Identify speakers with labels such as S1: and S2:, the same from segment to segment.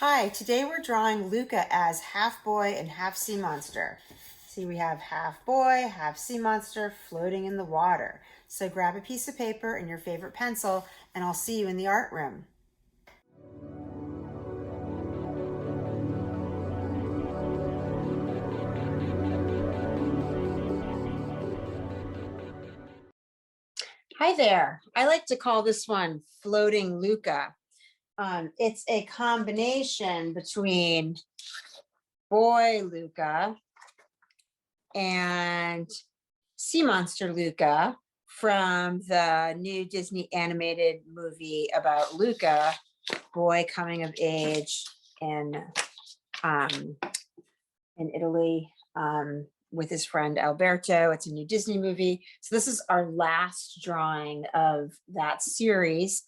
S1: Hi, today we're drawing Luca as half boy and half sea monster. See, we have half boy, half sea monster floating in the water. So grab a piece of paper and your favorite pencil, and I'll see you in the art room. Hi there. I like to call this one Floating Luca. It's a combination between boy Luca and sea monster Luca from the new Disney animated movie about Luca, boy coming of age in um, in Italy with his friend Alberto. It's a new Disney movie. So this is our last drawing of that series.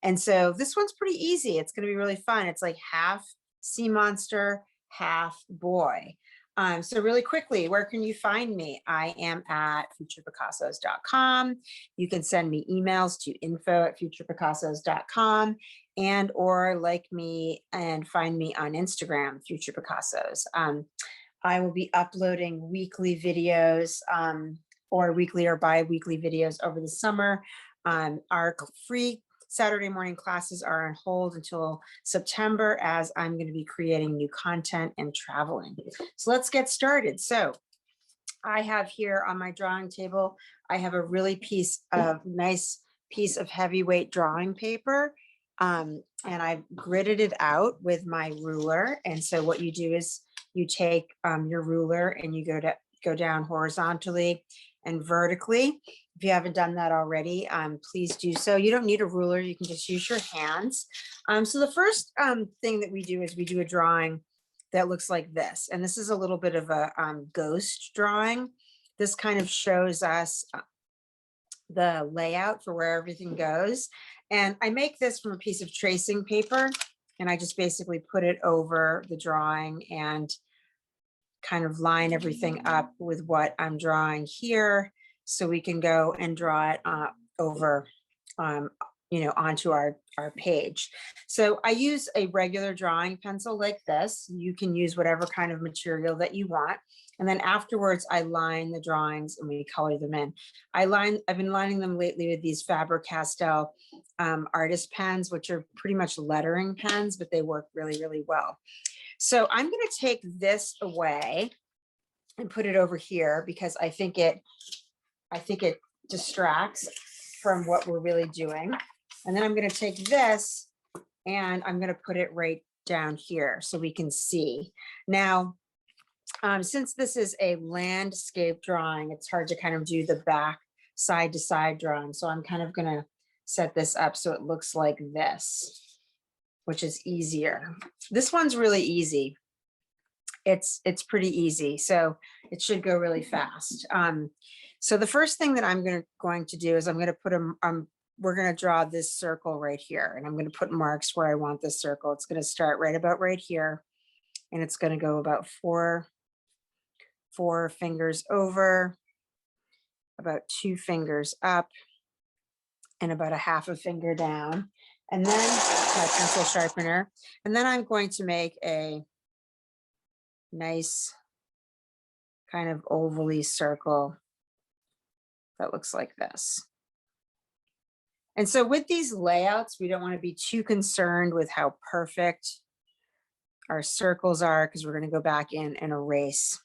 S1: And so this one's pretty easy. It's going to be really fun. It's like half sea monster, half boy. So really quickly, where can you find me? I am at futurepicassos.com. You can send me emails to info@futurepicassos.com and or like me and find me on Instagram, Future Picassos. I will be uploading weekly videos or weekly or bi-weekly videos over the summer. Our free Saturday morning classes are on hold until September as I'm going to be creating new content and traveling. So let's get started. So I have here on my drawing table, I have a really nice piece of heavyweight drawing paper. And I've gridded it out with my ruler. And so what you do is you take your ruler and you go down horizontally and vertically. If you haven't done that already, please do so. You don't need a ruler, you can just use your hands. So the first thing that we do is we do a drawing that looks like this. And this is a little bit of a ghost drawing. This kind of shows us the layout for where everything goes. And I make this from a piece of tracing paper, and I just basically put it over the drawing and kind of line everything up with what I'm drawing here, so we can go and draw it over onto our page. So I use a regular drawing pencil like this. You can use whatever kind of material that you want. And then afterwards, I line the drawings and we color them in. I've been lining them lately with these Faber-Castell artist pens, which are pretty much lettering pens, but they work really, really well. So I'm going to take this away and put it over here because I think it distracts from what we're really doing. And then I'm going to take this and I'm going to put it right down here so we can see. Now, since this is a landscape drawing, it's hard to kind of do the back side to side drawing. So I'm kind of going to set this up so it looks like this, which is easier. This one's really easy. It's pretty easy, so it should go really fast. So the first thing that I'm going to do is I'm going to put we're going to draw this circle right here, and I'm going to put marks where I want this circle. It's going to start right about right here, and it's going to go about four fingers over, about 2 fingers up, and about a half a finger down. And then my pencil sharpener. And then I'm going to make a nice kind of ovally circle that looks like this. And so with these layouts, we don't want to be too concerned with how perfect our circles are because we're going to go back in and erase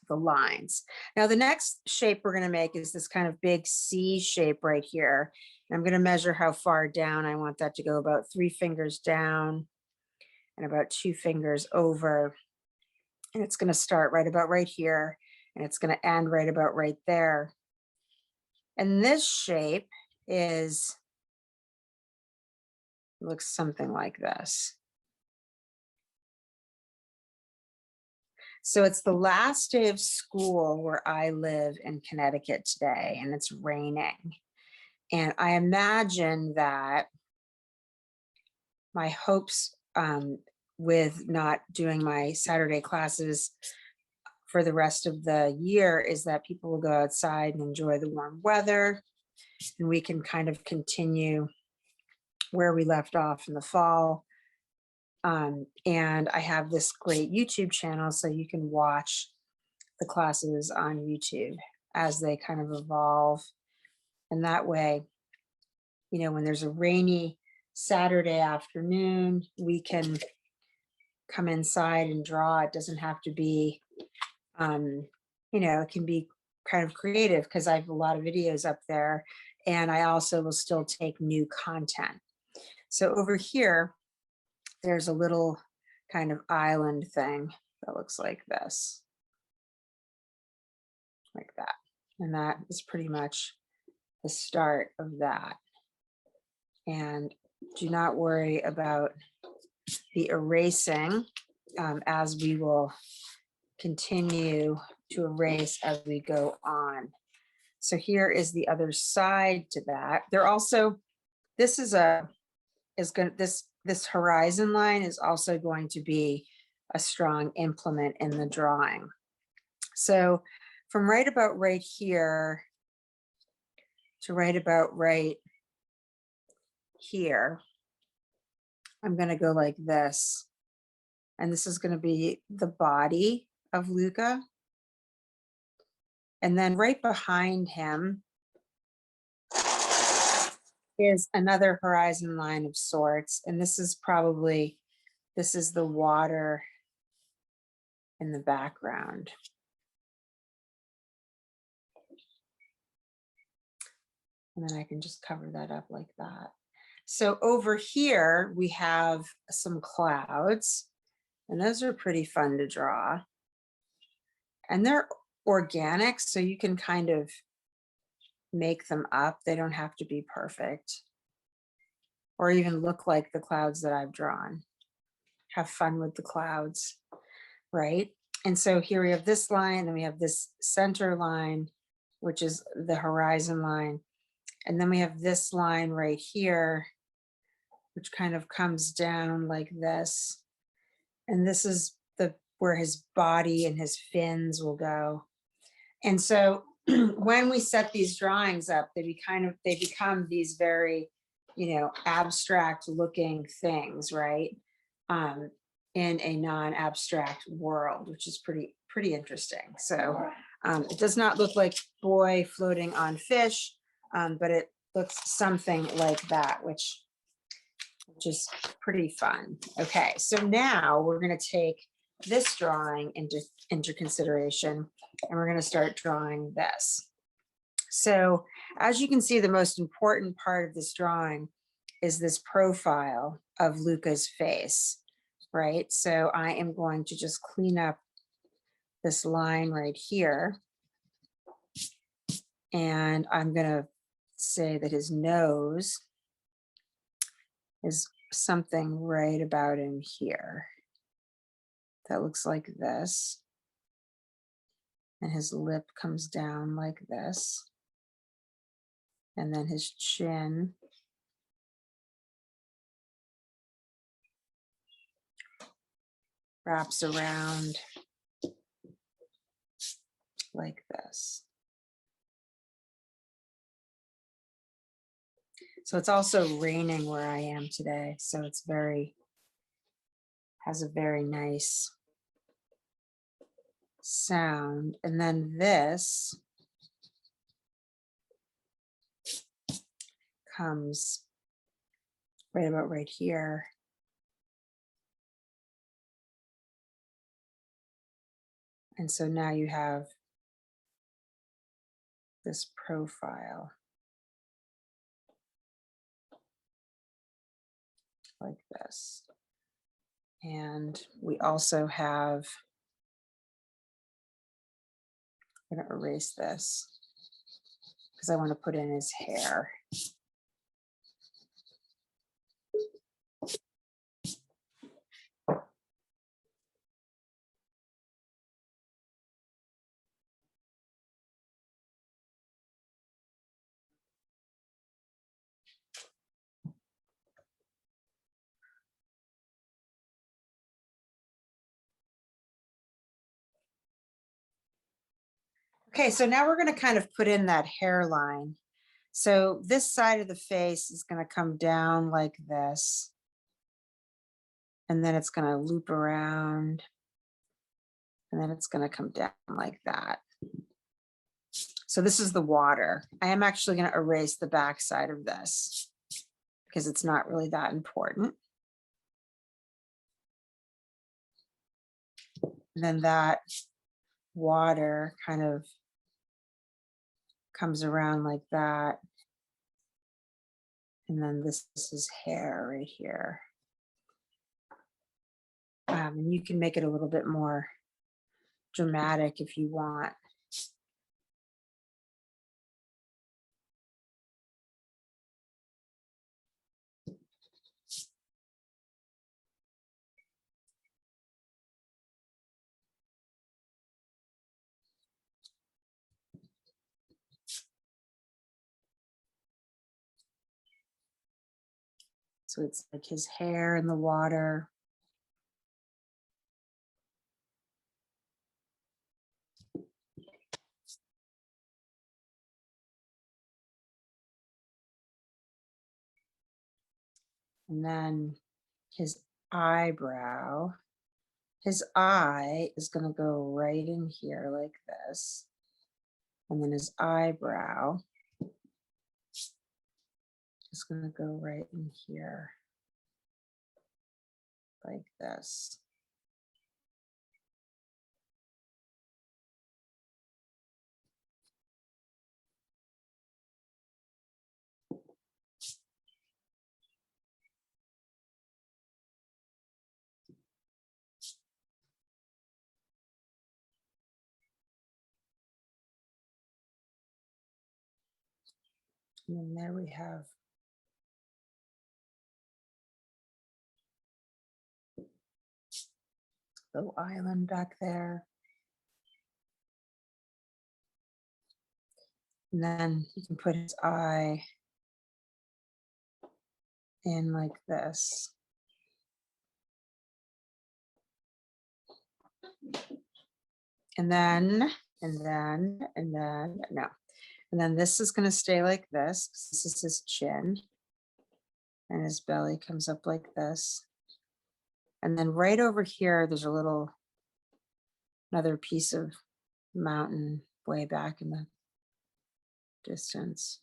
S1: the lines. Now, the next shape we're going to make is this kind of big C shape right here. And I'm going to measure how far down I want that to go, about 3 fingers down and about 2 fingers over. And it's going to start right about right here, and it's going to end right about right there. And this shape looks something like this. So it's the last day of school where I live in Connecticut today, and it's raining. And I imagine that my hopes with not doing my Saturday classes for the rest of the year is that people will go outside and enjoy the warm weather, and we can kind of continue where we left off in the fall And I have this great YouTube channel, so you can watch the classes on YouTube as they kind of evolve. And that way, when there's a rainy Saturday afternoon, we can come inside and draw. It doesn't have to be, it can be kind of creative because I have a lot of videos up there, and I also will still take new content. So over here, there's a little kind of island thing that looks like this, like that. And that is pretty much the start of that. And do not worry about the erasing, as we will continue to erase as we go on. So here is the other side to that. They're also, this is this horizon line is also going to be a strong implement in the drawing. So from right about right here to right about right here, I'm going to go like this. And this is going to be the body of Luca. And then right behind him is another horizon line of sorts. And this is the water in the background. And then I can just cover that up like that. So over here, we have some clouds, and those are pretty fun to draw. And they're organic, so you can kind of make them up. They don't have to be perfect or even look like the clouds that I've drawn. Have fun with the clouds, right? And so here we have this line, and we have this center line, which is the horizon line. And then we have this line right here, which kind of comes down like this. And this is where his body and his fins will go. And so when we set these drawings up, they become these very, abstract looking things, right? In a non-abstract world, which is pretty interesting. So it does not look like boy floating on fish, but it looks something like that, which is pretty fun. Okay, so now we're going to take this drawing into consideration, and we're going to start drawing this. So as you can see, the most important part of this drawing is this profile of Luca's face, right? So I am going to just clean up this line right here, and I'm going to say that his nose is something right about in here that looks like this, and his lip comes down like this, and then his chin wraps around like this. So it's also raining where I am today, so it's has a very nice sound. And then this comes right about right here. And so now you have this profile like this. And we also have, I'm going to erase this because I want to put in his hair. Okay, so now we're going to kind of put in that hairline. So this side of the face is going to come down like this. and then it's going to loop around, and then it's going to come down like that. So this is the water. I am actually going to erase the back side of this because it's not really that important. And then that water kind of comes around like that. And then this is hair right here. And you can make it a little bit more dramatic if you want. So it's like his hair in the water. And then his eyebrow. His eye is going to go right in here like this. And then his eyebrow is going to go right in here like this. And then there we have little island back there. And then he can put his eye in like this. And then, no. And then this is going to stay like this. This is his chin. And his belly comes up like this. And then right over here, there's another piece of mountain way back in the distance.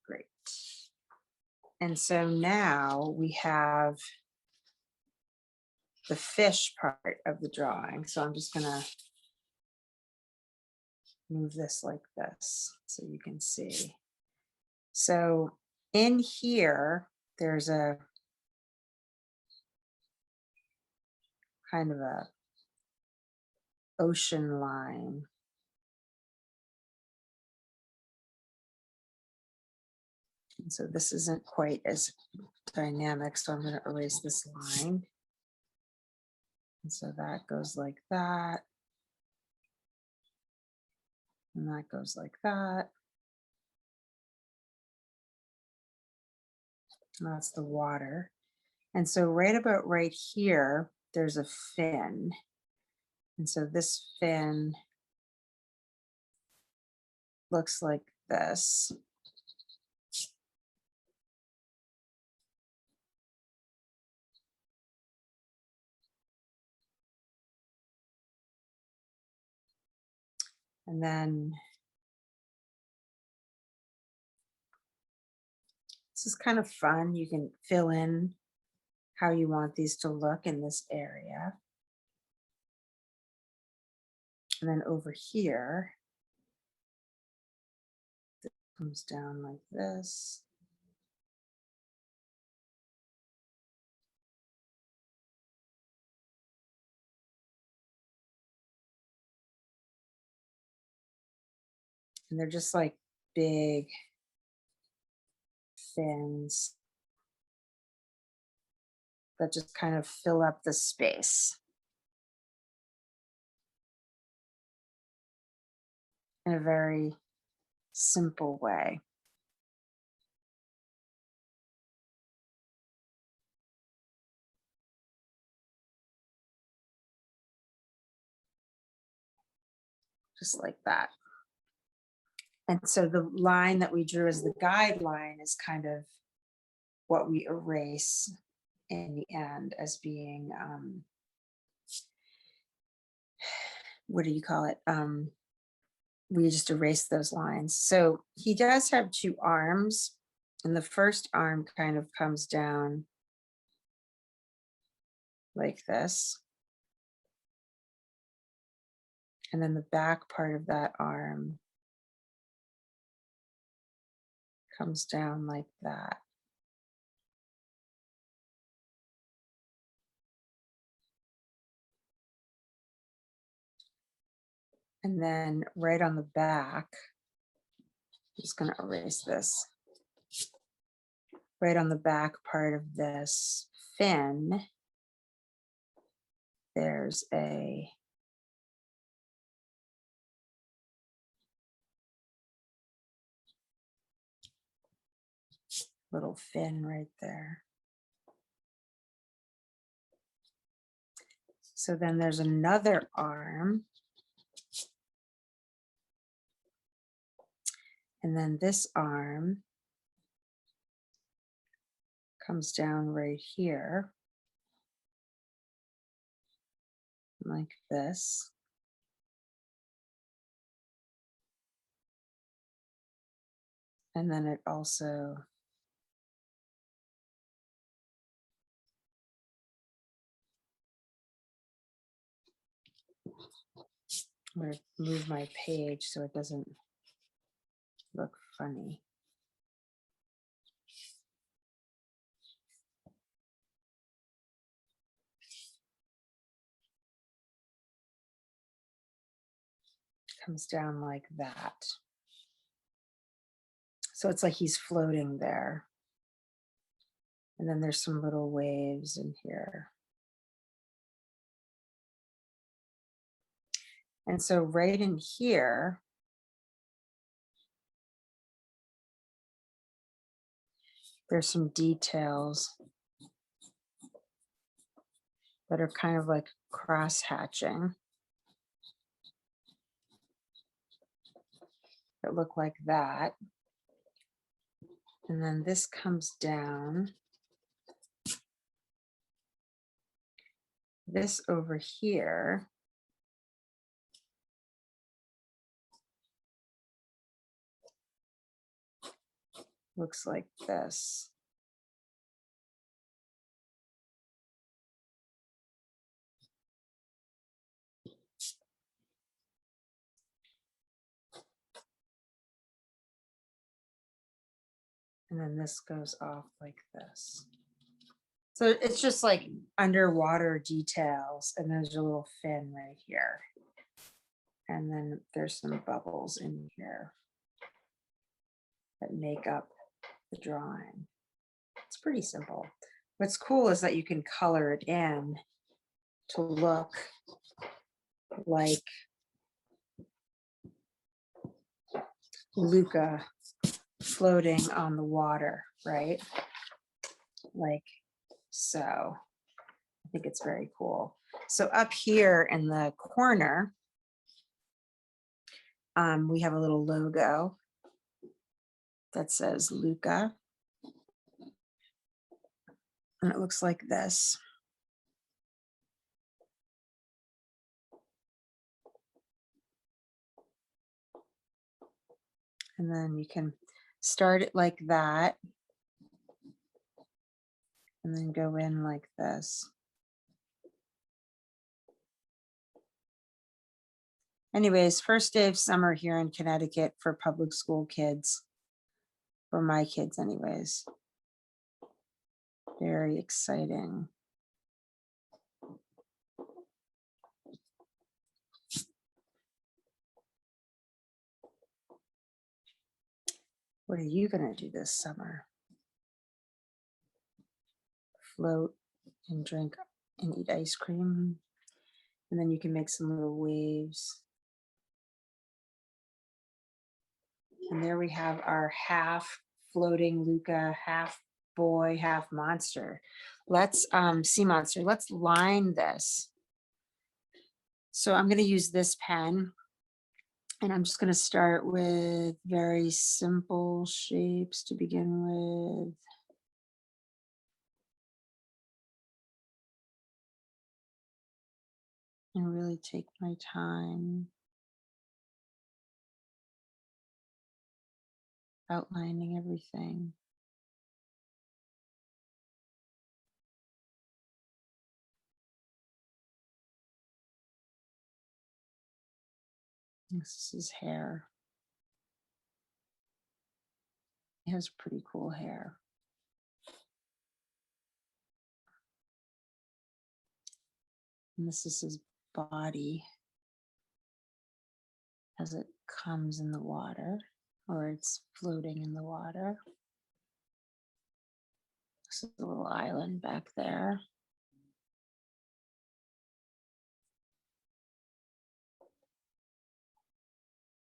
S1: Great. And so now we have the fish part of the drawing. So I'm just gonna move this like this so you can see. So in here, there's a kind of a ocean line. And so this isn't quite as dynamic, so I'm going to erase this line. And so that goes like that. And that goes like that. And that's the water. And so right about right here, there's a fin. And so this fin looks like this. And then this is kind of fun. You can fill in how you want these to look in this area. And then over here, it comes down like this. And they're just like big fins that just kind of fill up the space in a very simple way. Just like that. And so the line that we drew as the guideline is kind of what we erase in the end as being, what do you call it? We just erase those lines. So he does have two arms, and the first arm kind of comes down like this. And then the back part of that arm comes down like that. And then right on the back, I'm just going to erase this. Right on the back part of this fin, there's a little fin right there. So then there's another arm. And then this arm comes down right here, like this. And then it also I'm going to move my page so it doesn't look funny. Comes down like that. So it's like he's floating there. And then there's some little waves in here. And so right in here, there's some details that are kind of like cross hatching. That look like that. And then this comes down. This over here looks like this. And then this goes off like this. So it's just like underwater details, and there's a little fin right here. And then there's some bubbles in here that make up the drawing. It's pretty simple. What's cool is that you can color it in to look like Luca floating on the water, right? Like so. I think it's very cool. So up here in the corner, we have a little logo that says Luca. And it looks like this. And then you can start it like that. And then go in like this. Anyways, first day of summer here in Connecticut for public school kids. For my kids anyways. Very exciting. What are you going to do this summer? Float and drink and eat ice cream. And then you can make some little waves. And there we have our half floating Luca, half boy, half monster. Let's sea monster. Let's line this. So I'm going to use this pen. And I'm just going to start with very simple shapes to begin with. And really take my time outlining everything. This is hair. He has pretty cool hair. And this is his body as it comes in the water, or it's floating in the water. This is a little island back there.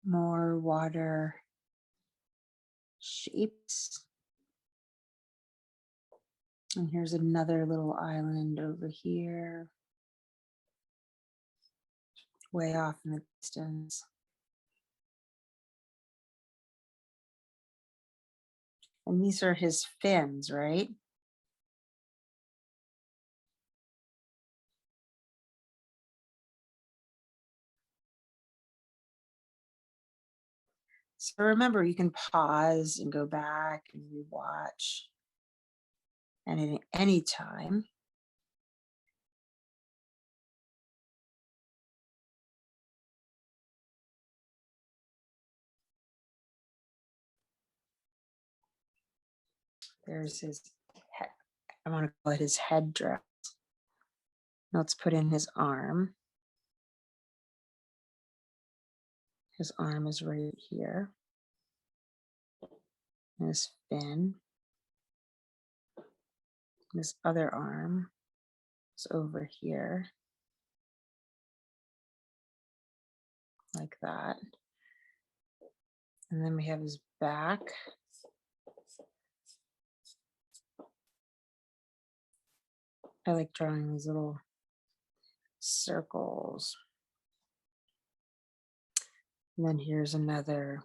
S1: More water shapes. And here's another little island over here, way off in the distance. And these are his fins, right? So remember, you can pause and go back and rewatch. And at any time, there's his head. I want to call it his headdress. Let's put in his arm. His arm is right here. And his fin. And his other arm is over here. Like that. And then we have his back. I like drawing these little circles. And then here's another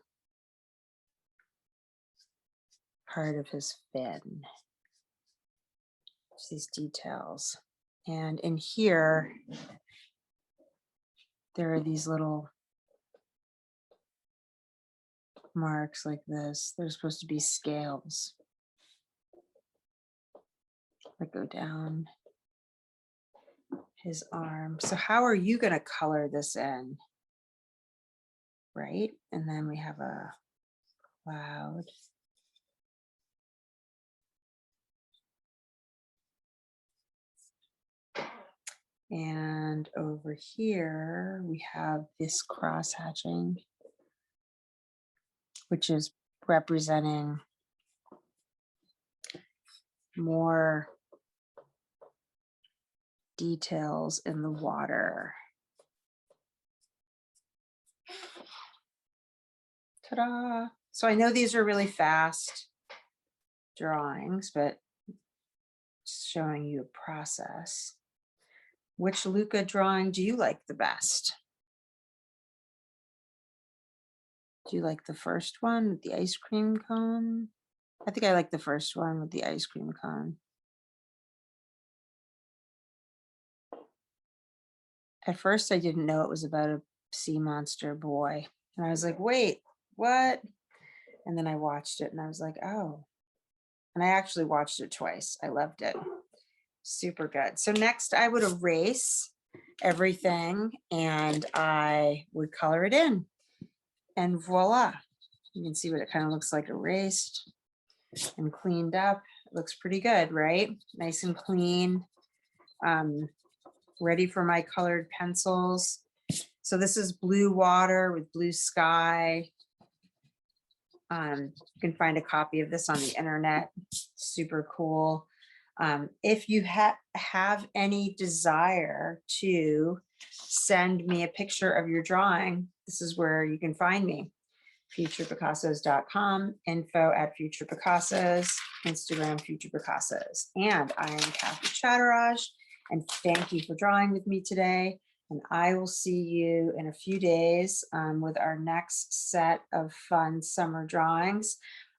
S1: part of his fin. These details. And in here, there are these little marks like this. They're supposed to be scales that go down his arm. So how are you going to color this in? Right? And then we have a cloud. And over here, we have this cross hatching, which is representing more details in the water. Ta-da! So I know these are really fast drawings, but just showing you a process. Which Luca drawing do you like the best? Do you like the first one with the ice cream cone? I think I like the first one with the ice cream cone. At first, I didn't know it was about a sea monster boy. And I was like, wait, what? And then I watched it and I was like, oh. And I actually watched it twice. I loved it. Super good. So next I would erase everything and I would color it in. And voila. You can see what it kind of looks like erased and cleaned up. It looks pretty good, right? Nice and clean. Ready for my colored pencils. So this is blue water with blue sky. You can find a copy of this on the internet. Super cool. If you have any desire to send me a picture of your drawing, this is where you can find me. futurepicassos.com, info@futurepicassos, Instagram futurepicassos. And I am Kathy Chatteraj, and thank you for drawing with me today. And I will see you in a few days with our next set of fun summer drawings.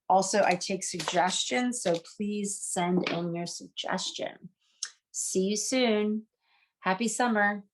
S1: Also, I take suggestions, so please send in your suggestion. See you soon. Happy summer.